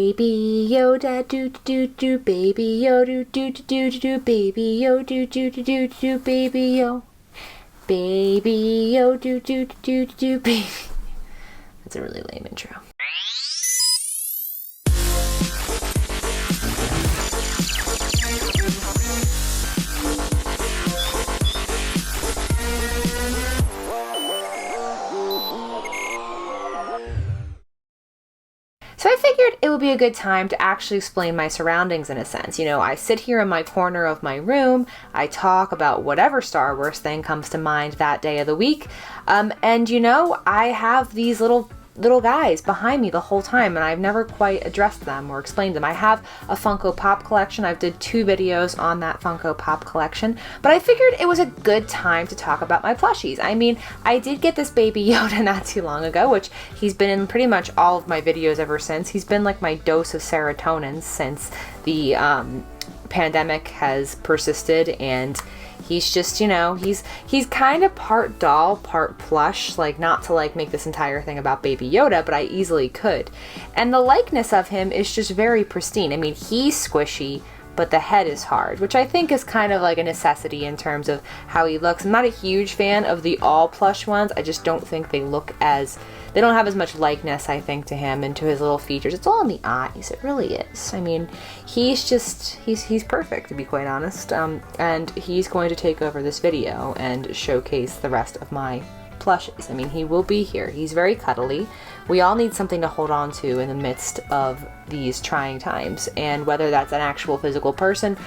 Baby Yoda, do do do, Baby Yoda, do do do do, Baby Yoda, do do do do, Baby Yo, Baby Yo, do do do do, baby. That's a really lame intro. So I figured it would be a good time to actually explain my surroundings in a sense. You know, I sit here in my corner of my room, I talk about whatever Star Wars thing comes to mind that day of the week, and you know, I have these little guys behind me the whole time, and I've never quite addressed them or explained them. I have a Funko Pop collection. I've did 2 videos on that Funko Pop collection, but I figured it was a good time to talk about my plushies. I mean, I did get this Baby Yoda not too long ago, which he's been in pretty much all of my videos ever since. He's been like my dose of serotonin since the pandemic has persisted, and he's just, you know, he's kind of part doll, part plush, like not to like make this entire thing about Baby Yoda, but I easily could. And the likeness of him is just very pristine. I mean, he's squishy, but the head is hard, which I think is kind of like a necessity in terms of how he looks. I'm not a huge fan of the all plush ones. I just don't think they look as, they don't have as much likeness, I think, to him and to his little features. It's all in the eyes. It really is. I mean, he's just, he's perfect, to be quite honest. And he's going to take over this video and showcase the rest of my plushies. I mean, he will be here. He's very cuddly. We all need something to hold on to in the midst of these trying times. And whether that's an actual physical person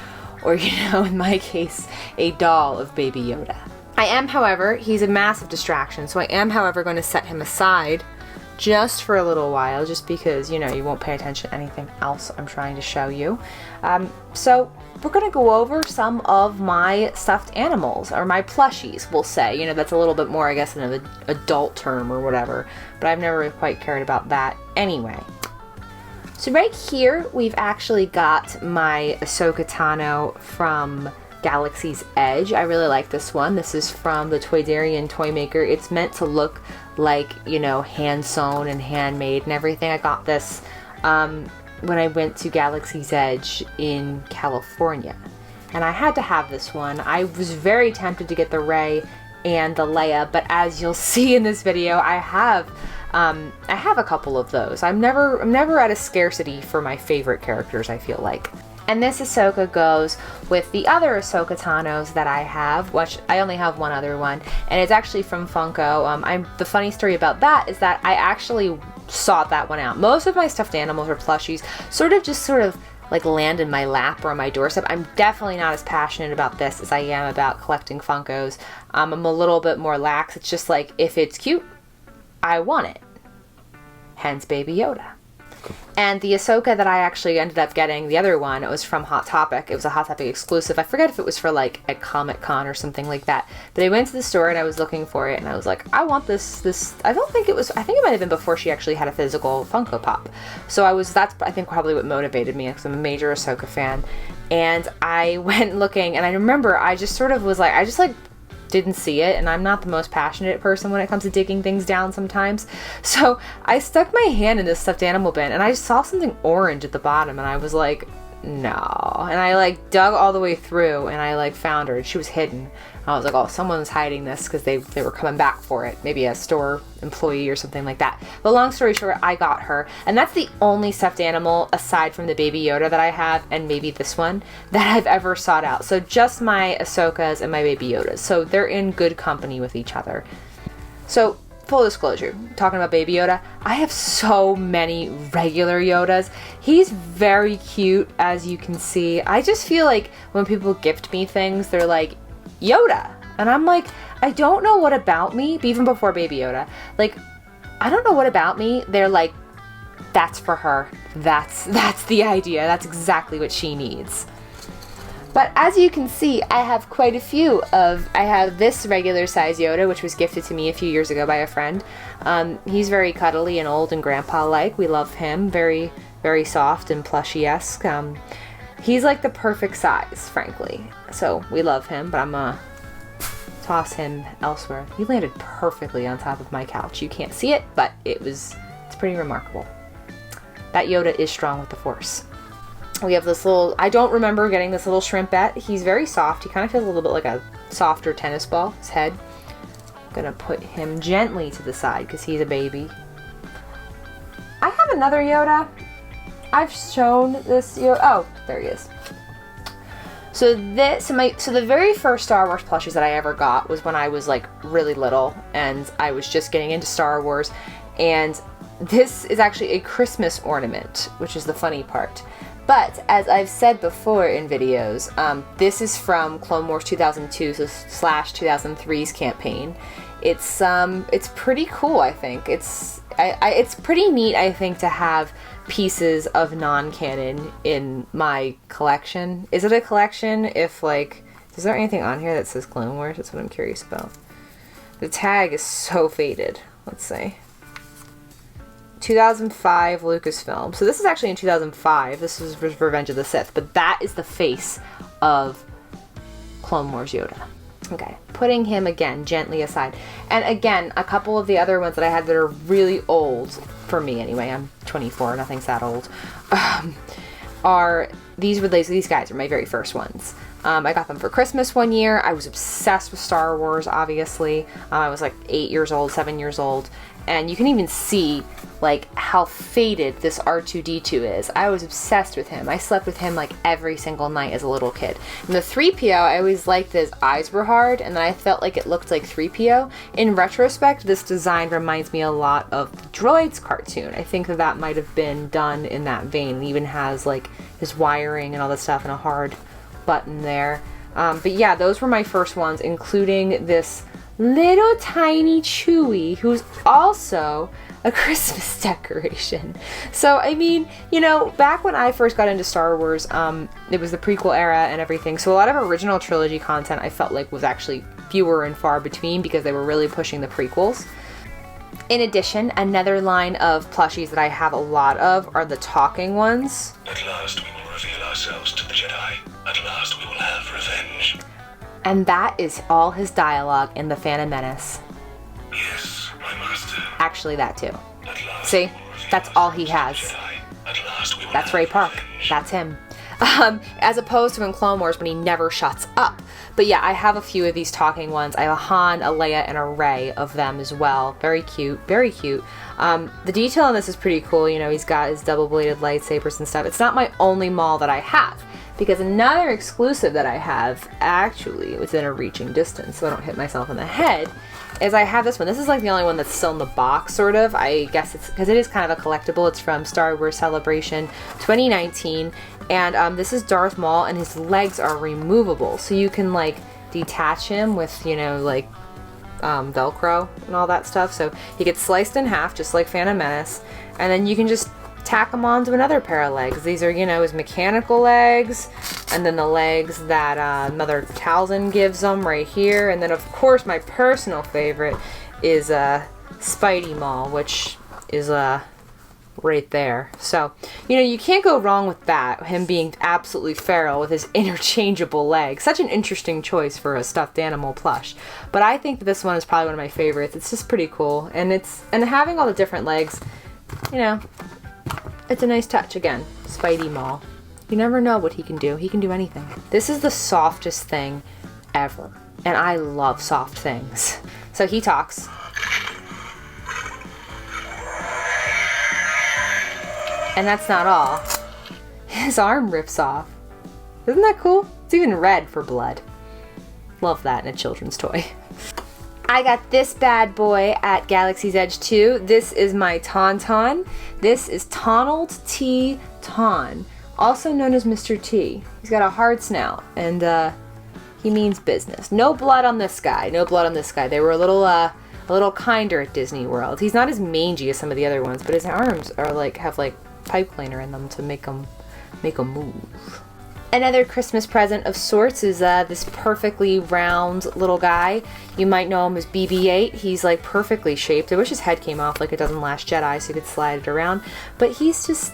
or, you know, in my case, a doll of Baby Yoda. I am, however, he's a massive distraction, so I am, however, going to set him aside just for a little while, just because, you know, you won't pay attention to anything else I'm trying to show you. So we're going to go over some of my stuffed animals, or my plushies, we'll say. You know, that's a little bit more, I guess, an adult term or whatever, but I've never really quite cared about that anyway. So right here, we've actually got my Ahsoka Tano from Galaxy's Edge. I really like this one. This is from the Toydarian toy maker. It's meant to look like, you know, hand sewn and handmade and everything. I got this when I went to Galaxy's Edge in California, and I had to have this one. I was very tempted to get the Rey and the Leia, but as you'll see in this video, I have a couple of those. I'm never at a scarcity for my favorite characters, I feel like. And this Ahsoka goes with the other Ahsoka Tanos that I have, which I only have one other one, and it's actually from Funko. The funny story about that is that I actually sought that one out. Most of my stuffed animals or plushies sort of like land in my lap or on my doorstep. I'm definitely not as passionate about this as I am about collecting Funkos. I'm a little bit more lax. It's just like, if it's cute, I want it. Hence Baby Yoda. And the Ahsoka that I actually ended up getting, the other one, it was from Hot Topic. It was a Hot Topic exclusive. I forget if it was for like a Comic-Con or something like that. But I went to the store and I was looking for it, and I was like, I want this. I think it might have been before she actually had a physical Funko Pop. So that's I think probably what motivated me, because I'm a major Ahsoka fan. And I went looking, and I remember I just sort of was like, I just like didn't see it, and I'm not the most passionate person when it comes to digging things down sometimes. So I stuck my hand in this stuffed animal bin, and I saw something orange at the bottom, and I was like, no. And I like dug all the way through, and I like found her, and she was hidden. I was like, oh, someone's hiding this because they were coming back for it. Maybe a store employee or something like that. But long story short, I got her. And that's the only stuffed animal, aside from the Baby Yoda that I have, and maybe this one, that I've ever sought out. So just my Ahsokas and my Baby Yodas. So they're in good company with each other. So full disclosure, talking about Baby Yoda, I have so many regular Yodas. He's very cute, as you can see. I just feel like when people gift me things, they're like, Yoda. And I'm like, I don't know what about me, even before Baby Yoda, like, I don't know what about me. They're like, that's for her. That's the idea. That's exactly what she needs. But as you can see, I have quite a few I have this regular size Yoda, which was gifted to me a few years ago by a friend. He's very cuddly and old and grandpa-like. We love him. Very, very soft and plushy-esque. He's like the perfect size, frankly. So we love him, but I'm gonna toss him elsewhere. He landed perfectly on top of my couch. You can't see it, but it's pretty remarkable. that Yoda is strong with the Force. We have this little, I don't remember getting this little shrimpette. He's very soft. He kind of feels a little bit like a softer tennis ball, his head. I'm gonna put him gently to the side because he's a baby. I have another Yoda. I've shown this Yoda. Oh, there he is. So the very first Star Wars plushies that I ever got was when I was like really little and I was just getting into Star Wars, and this is actually a Christmas ornament, which is the funny part. But as I've said before in videos, this is from Clone Wars 2002 slash 2003's campaign. It's pretty cool, I think. It's pretty neat, I think, to have pieces of non-canon in my collection. Is it a collection? If like, is there anything on here that says Clone Wars? That's what I'm curious about. The tag is so faded. Let's see. 2005 Lucasfilm. So this is actually in 2005. This is Revenge of the Sith, but that is the face of Clone Wars Yoda. Okay, putting him again gently aside. And again, a couple of the other ones that I had that are really old, for me anyway, I'm 24, nothing's that old, are these guys are my very first ones. I got them for Christmas one year. I was obsessed with Star Wars, obviously. I was like 7 years old. And you can even see like how faded this R2-D2 is. I was obsessed with him. I slept with him like every single night as a little kid. And the 3PO, I always liked that his eyes were hard and then I felt like it looked like 3PO. In retrospect, this design reminds me a lot of the Droids cartoon. I think that might have been done in that vein. It even has like his wiring and all this stuff and a hard button there. But yeah, those were my first ones, including this little tiny Chewie, who's also a Christmas decoration. So, I mean, you know, back when I first got into Star Wars, it was the prequel era and everything, so a lot of original trilogy content I felt like was actually fewer and far between because they were really pushing the prequels. In addition, another line of plushies that I have a lot of are the talking ones. At last we will reveal ourselves to the Jedi. At last we will have revenge. And that is all his dialogue in The Phantom Menace. Yes, my master. Actually, that too. See? That's all he has. That's Ray Park. That's him. As opposed to in Clone Wars when he never shuts up. But yeah, I have a few of these talking ones. I have a Han, a Leia, and a Rey of them as well. Very cute. Very cute. The detail on this is pretty cool. You know, he's got his double-bladed lightsabers and stuff. It's not my only Maul that I have. Because another exclusive that I have, actually within a reaching distance, so I don't hit myself in the head, is I have this one. This is like the only one that's still in the box, sort of. I guess it's because it is kind of a collectible. It's from Star Wars Celebration 2019. And this is Darth Maul, and his legs are removable. So you can, like, detach him with, you know, like, Velcro and all that stuff. So he gets sliced in half, just like Phantom Menace. And then you can just tack him onto another pair of legs. These are, you know, his mechanical legs, and then the legs that Mother Talzin gives him right here. And then, of course, my personal favorite is Spidey Maul, which is right there. So, you know, you can't go wrong with that, him being absolutely feral with his interchangeable legs. Such an interesting choice for a stuffed animal plush. But I think that this one is probably one of my favorites. It's just pretty cool, and having all the different legs, you know, it's a nice touch. Again, Spidey Maul. You never know what he can do. He can do anything. This is the softest thing ever. And I love soft things. So he talks. And that's not all. His arm rips off. Isn't that cool? It's even red for blood. Love that in a children's toy. I got this bad boy at Galaxy's Edge 2. This is my Tauntaun. This is Tonald T. Taun, also known as Mr. T. He's got a hard snout, and he means business. No blood on this guy. No blood on this guy. They were a little kinder at Disney World. He's not as mangy as some of the other ones, but his arms are like have like pipe cleaner in them to make him move. Another Christmas present of sorts is this perfectly round little guy. You might know him as BB-8. He's like perfectly shaped. I wish his head came off like it does in Last Jedi so you could slide it around. But he's just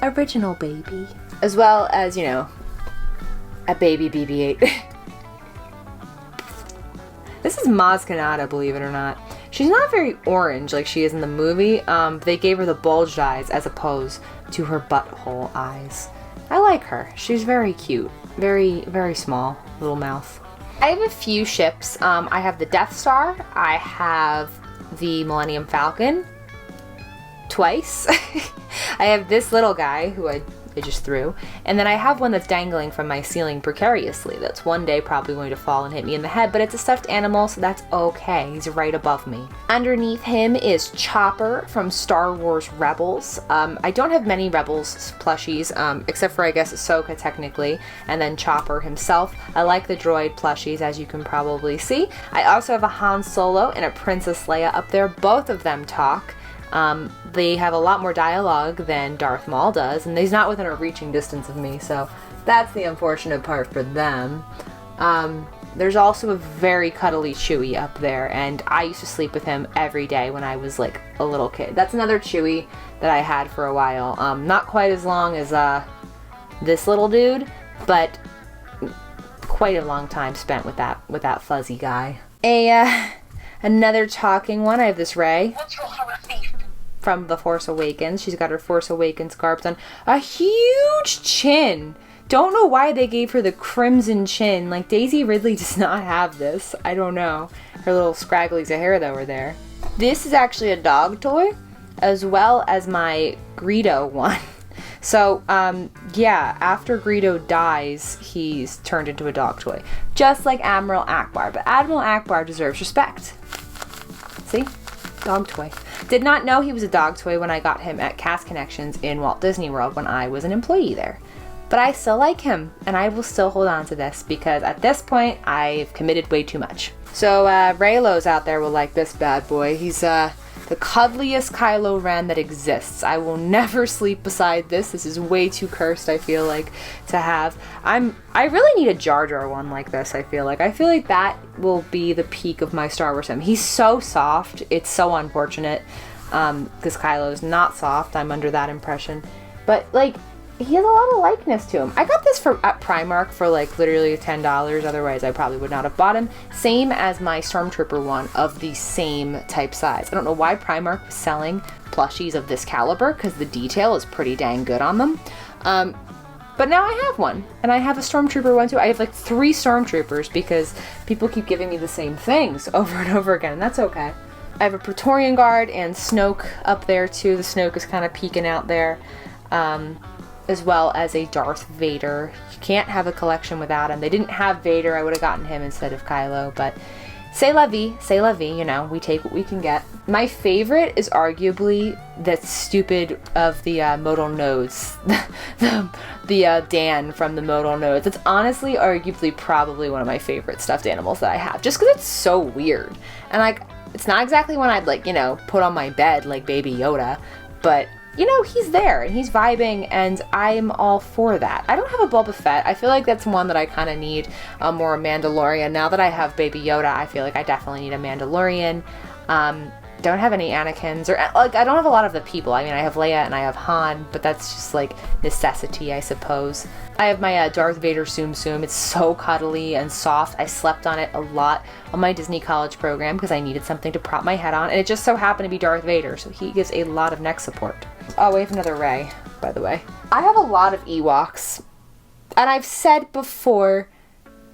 original baby. As well as, you know, a baby BB-8. This is Maz Kanata, believe it or not. She's not very orange like she is in the movie. They gave her the bulged eyes as opposed to her butthole eyes. I like her. She's very cute. Very, very small little mouth. I have a few ships. I have the Death Star. I have the Millennium Falcon. Twice. I have this little guy who I just threw. And then I have one that's dangling from my ceiling precariously. That's one day probably going to fall and hit me in the head, but it's a stuffed animal, so that's okay. He's right above me. Underneath him is Chopper from Star Wars Rebels. I don't have many Rebels plushies, except for I guess Ahsoka technically, and then Chopper himself. I like the droid plushies, as you can probably see. I also have a Han Solo and a Princess Leia up there. Both of them talk. They have a lot more dialogue than Darth Maul does, and he's not within a reaching distance of me, so that's the unfortunate part for them. There's also a very cuddly Chewie up there, and I used to sleep with him every day when I was like a little kid. That's another Chewie that I had for a while. Not quite as long as this little dude, but quite a long time spent with that fuzzy guy. Another talking one. I have this Rey. What's your horror thief? From The Force Awakens. She's got her Force Awakens garbs on. A huge chin. Don't know why they gave her the crimson chin. Like, Daisy Ridley does not have this. I don't know. Her little scragglies of hair that were there. This is actually a dog toy, as well as my Greedo one. So, yeah, after Greedo dies, he's turned into a dog toy. Just like Admiral Akbar. But Admiral Akbar deserves respect. See? Dog toy. Did not know he was a dog toy when I got him at Cast Connections in Walt Disney World when I was an employee there. But I still like him, and I will still hold on to this because at this point, I've committed way too much. So, Raylo's out there will like this bad boy. He's, the cuddliest Kylo Ren that exists. I will never sleep beside this. This is way too cursed, I feel like, to have. I really need a Jar Jar one like this, I feel like. I feel like that will be the peak of my Star Wars fandom. He's so soft. It's so unfortunate, because Kylo's not soft. I'm under that impression. But, like, he has a lot of likeness to him. I got this at Primark for like literally $10. Otherwise, I probably would not have bought him. Same as my Stormtrooper one of the same type size. I don't know why Primark was selling plushies of this caliber because the detail is pretty dang good on them. But now I have one, and I have a Stormtrooper one too. I have like 3 Stormtroopers because people keep giving me the same things over and over again, and that's okay. I have a Praetorian Guard and Snoke up there too. The Snoke is kind of peeking out there. As well as a Darth Vader. You can't have a collection without him. They didn't have Vader. I would have gotten him instead of Kylo, but c'est la vie, you know, we take what we can get. My favorite is arguably that stupid of the modal nodes. the Dan from the modal nodes. It's honestly arguably probably one of my favorite stuffed animals that I have, just because it's so weird. And like, it's not exactly one I'd like, you know, put on my bed like Baby Yoda, but you know, he's there and he's vibing and I'm all for that. I don't have a Boba Fett. I feel like that's one that I kind of need more a Mandalorian. Now that I have Baby Yoda, I feel like I definitely need a Mandalorian. Don't have any Anakins, or like I don't have a lot of the people. I mean, I have Leia and I have Han, but that's just like necessity, I suppose. I have my Darth Vader Tsum Tsum. It's so cuddly and soft. I slept on it a lot on my Disney college program because I needed something to prop my head on, and it just so happened to be Darth Vader, so he gives a lot of neck support. Oh, we have another Rey, by the way. I have a lot of Ewoks, and I've said before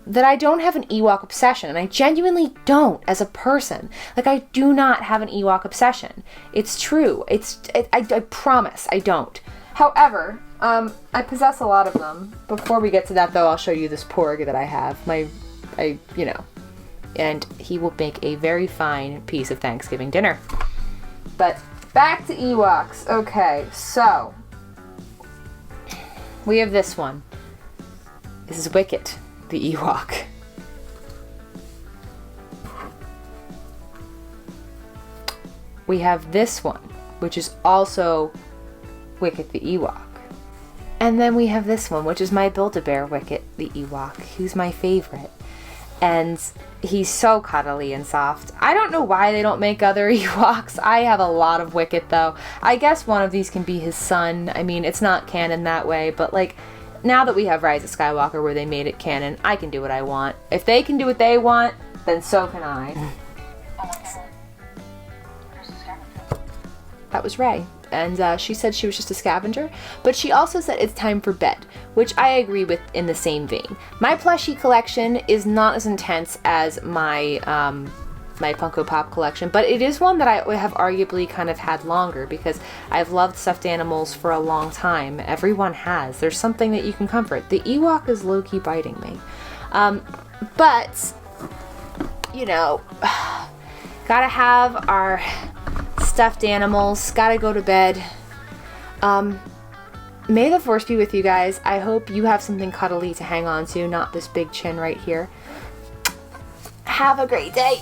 that I don't have an Ewok obsession, and I genuinely don't as a person. Like, I do not have an Ewok obsession. It's true. I promise I don't. However, I possess a lot of them. Before we get to that, though, I'll show you this Porg that I have. You know. And he will make a very fine piece of Thanksgiving dinner. But back to Ewoks. Okay, so we have this one. This is Wicket the Ewok. We have this one, which is also Wicket the Ewok. And then we have this one, which is my Build-A-Bear Wicket the Ewok, who's my favorite. And he's so cuddly and soft. I don't know why they don't make other Ewoks. I have a lot of Wicket, though. I guess one of these can be his son. I mean, it's not canon that way, but like, now that we have Rise of Skywalker where they made it canon, I can do what I want. If they can do what they want, then so can I. That was Rey. And she said she was just a scavenger, but she also said it's time for bed, which I agree with in the same vein. My plushie collection is not as intense as my my Funko Pop collection, but it is one that I have arguably kind of had longer because I've loved stuffed animals for a long time. Everyone has. There's something that you can comfort. The Ewok is low-key biting me. But, you know, gotta have our stuffed animals, gotta go to bed. May the Force be with you guys. I hope you have something cuddly to hang on to, not this big chin right here. Have a great day.